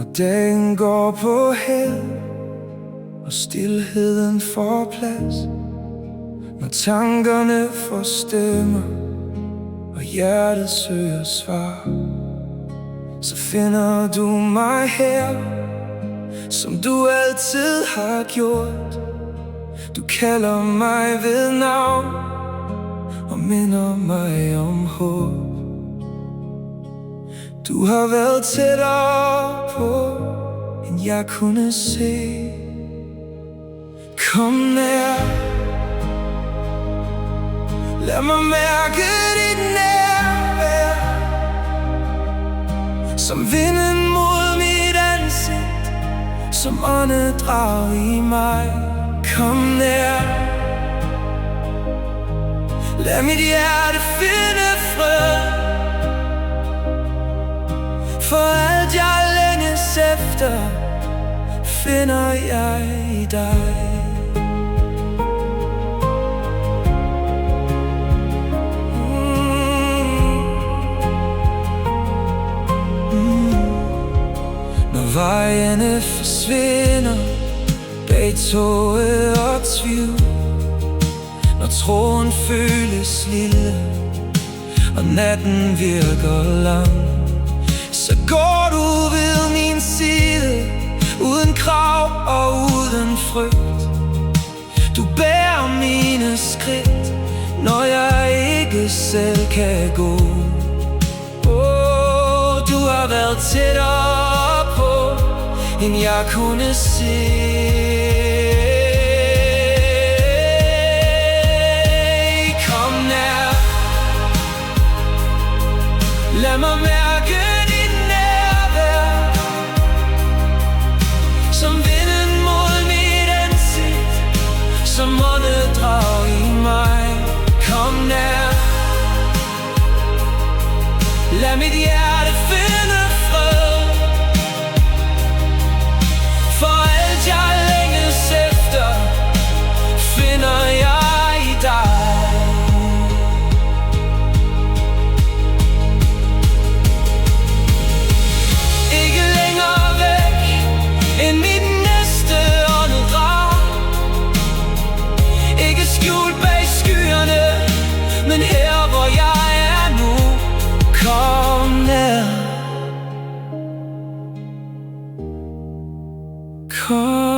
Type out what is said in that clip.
Når dagen går på held og stilheden får plads, når tankerne får stemmer og hjertet søger svar, så finder du mig her, som du altid har gjort. Du kalder mig ved navn og minder mig om håb. Du har været tættere på, end jeg kunne se. Kom nær, lad mig mærke dit nærvær, som vinden mod mit ansigt, som åndedrag i mig. Kom nær, lad mit hjerte finde fred, for alt jeg længes efter, finder jeg i dig. Når vejene forsvinder bag tåge og tvivl, når troen føles lille og natten virker lang, så går du ved min side, uden krav og uden frygt. Du bærer mine skridt, når jeg ikke selv kan gå. Du har været tættere på, end jeg kunne se. Kom nær, lad mig mærke dit nærvær, som vinden mod mit ansigt, som åndedrag i mig. Kom nær, lad mit hjerte finde fred, for alt jeg længes efter, finder jeg i dig. Ikke længere væk end mit næste åndedrag, ikke skjult bag skyerne, men her hvor jeg er nu. Kom nær, kom.